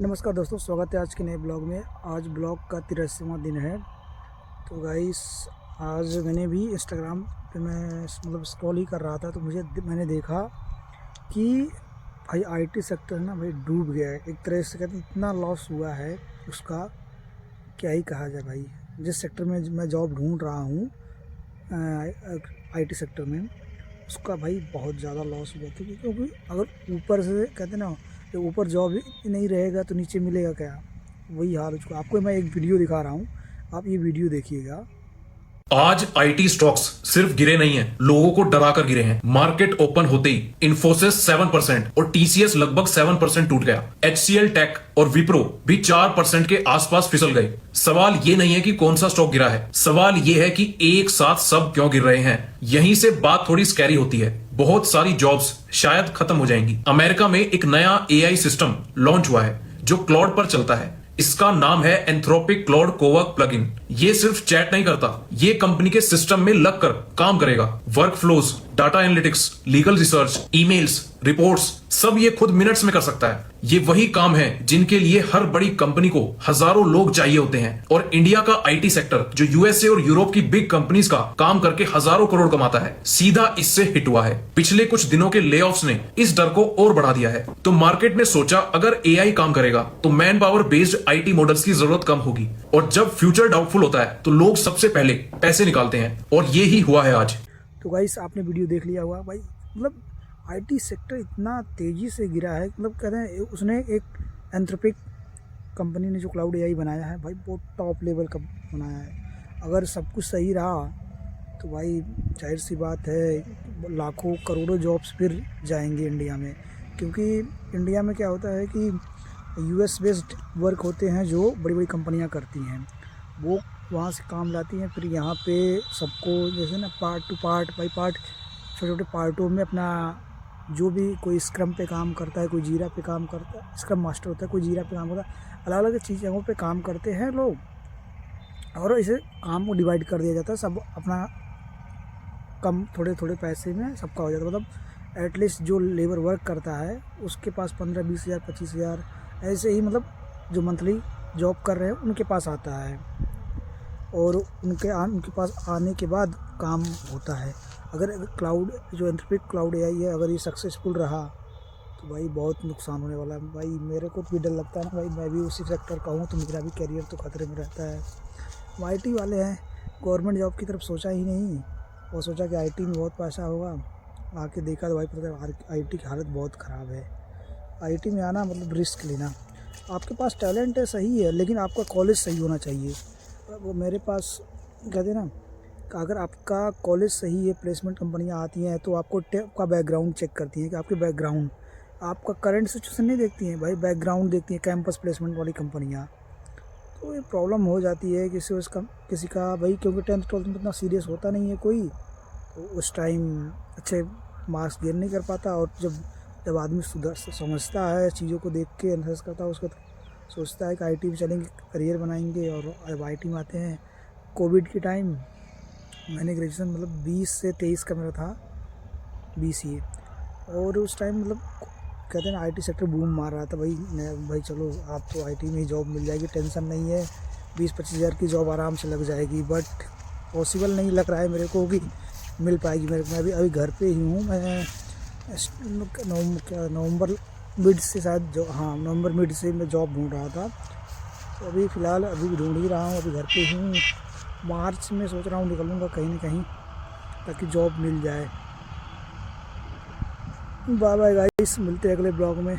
नमस्कार दोस्तों, स्वागत है आज के नए ब्लॉग में। आज ब्लॉग का 83वां दिन है। तो गाइस, आज मैंने भी इंस्टाग्राम पे मैं स्क्रॉल ही कर रहा था तो मैंने देखा कि भाई आईटी सेक्टर ना भाई डूब गया है। एक तरह से कहते हैं इतना लॉस हुआ है उसका, क्या ही कहा जाए भाई। जिस सेक्टर में मैं जॉब ढूंढ रहा हूँ आईटी सेक्टर में, उसका भाई बहुत ज़्यादा लॉस हुआ था। क्योंकि अगर ऊपर से कहते हैं ना, तो ऊपर जॉब ही नहीं रहेगा तो नीचे मिलेगा क्या, वही हाल हो चुका। आपको मैं एक वीडियो दिखा रहा हूँ, आप ये वीडियो देखिएगा। आज आईटी स्टॉक्स सिर्फ गिरे नहीं हैं, लोगों को डरा कर गिरे हैं। मार्केट ओपन होते ही इन्फोसिस 7% और टीसीएस लगभग 7% टूट गया। एचसीएल टेक और विप्रो भी 4% के आसपास फिसल गए। सवाल ये नहीं है कि कौन सा स्टॉक गिरा है, सवाल ये है कि एक साथ सब क्यों गिर रहे हैं। यहीं से बात थोड़ी स्कैरी होती है। बहुत सारी जॉब्स शायद खत्म हो जाएंगी। अमेरिका में एक नया एआई सिस्टम लॉन्च हुआ है जो क्लाउड पर चलता है। इसका नाम है एंथ्रोपिक क्लाउड कोवर्क प्लगइन। ये सिर्फ चैट नहीं करता, ये कंपनी के सिस्टम में लगकर काम करेगा। Work flows, data analytics, legal research, emails, reports, सब ये खुद मिनट्स में कर सकता है। ये वही काम है जिनके लिए हर बड़ी कंपनी को हजारों लोग चाहिए होते हैं। और इंडिया का आईटी सेक्टर जो यूएसए और यूरोप की बिग कंपनीज का काम करके हजारों करोड़ कमाता है, सीधा इससे हिट हुआ है। पिछले कुछ दिनों के लेऑफ्स ने इस डर को और बढ़ा दिया है। तो मार्केट ने सोचा अगर एआई काम करेगा तो man power based IT models की जरूरत कम होगी। और जब फ्यूचर डाउटफुल होता है तो लोग सबसे पहले पैसे निकालते हैं, और ये ही हुआ है आज। तो गाइस, आपने वीडियो देख लिया होगा भाई। आईटी सेक्टर इतना तेज़ी से गिरा है। कहते हैं उसने एक एंथ्रोपिक कंपनी ने जो क्लाउड एआई बनाया है भाई, बहुत टॉप लेवल का बनाया है। अगर सब कुछ सही रहा तो भाई जाहिर सी बात है लाखों करोड़ों जॉब्स फिर जाएंगे इंडिया में। क्योंकि इंडिया में क्या होता है कि यूएस बेस्ड वर्क होते हैं जो बड़ी बड़ी कंपनियां करती हैं, वो वहाँ से काम लाती हैं, फिर यहाँ पे सबको जैसे ना part two part by part, छोटे छोटे पार्टों में अपना जो भी, कोई स्क्रम पे काम करता है, कोई जीरा पे काम करता है, स्क्रम मास्टर होता है, कोई जीरा पे काम करता है, अलग अलग चीज़ों पे काम करते हैं लोग। और इसे काम को डिवाइड कर दिया जाता है, सब अपना कम थोड़े थोड़े पैसे में सबका हो जाता है। एटलीस्ट जो लेबर वर्क करता है उसके पास 15-20 हज़ार 25 हज़ार ऐसे ही जो मंथली जॉब कर रहे हैं उनके पास आता है। और उनके पास आने के बाद काम होता है। अगर क्लाउड जो एंथ्रोपिक क्लाउड एआई है, अगर ये सक्सेसफुल रहा तो भाई बहुत नुकसान होने वाला है। भाई मेरे को भी डर लगता है ना भाई, मैं भी उसी सेक्टर का हूँ तो मेरा भी करियर तो खतरे में रहता है। वो आईटी वाले हैं, गवर्नमेंट जॉब की तरफ सोचा ही नहीं, और सोचा कि आईटी में बहुत पैसा होगा। आके देखा तो भाई पता है आईटी की हालत बहुत ख़राब है। आईटी में आना रिस्क लेना। आपके पास टैलेंट है सही है, लेकिन आपका कॉलेज सही होना चाहिए। वो मेरे पास कहते ना, अगर आपका कॉलेज सही है, प्लेसमेंट कंपनियां आती हैं तो आपका बैकग्राउंड चेक करती हैं कि आपके बैकग्राउंड, आपका करंट सिचुएशन नहीं देखती हैं भाई, बैकग्राउंड देखती हैं कैंपस प्लेसमेंट वाली कंपनियां। तो ये प्रॉब्लम हो जाती है किसी का भाई, क्योंकि 10th 12th में इतना सीरियस होता नहीं है कोई, तो उस टाइम अच्छे मार्क्स गेन नहीं कर पाता। और जब आदमी समझता है, चीज़ों को देख के एनालाइज करता है, उसको सोचता है कि आईटी में चलेंगे, करियर बनाएंगे, और अब आईटी में आते हैं। कोविड के टाइम मैंने ग्रेजुएशन 20 से 23 का मेरा था बीसीए, और उस टाइम कहते हैं ना आईटी सेक्टर बूम मार रहा था भाई चलो आप तो आईटी में ही जॉब मिल जाएगी, टेंशन नहीं है, 20-25 हज़ार की जॉब आराम से लग जाएगी। बट पॉसिबल नहीं लग रहा है मेरे को कि मिल पाएगी मेरे को। मैं अभी घर पे ही हूँ। मैं नवंबर मिड से नवंबर मिड से मैं जॉब ढूंढ रहा था। तो अभी फ़िलहाल अभी ढूंढ ही रहा हूँ, अभी घर पे हूँ। मार्च में सोच रहा हूँ निकलूँगा कहीं ना कहीं ताकि जॉब मिल जाए। बाय बाय गाइस, मिलते हैं अगले ब्लॉग में।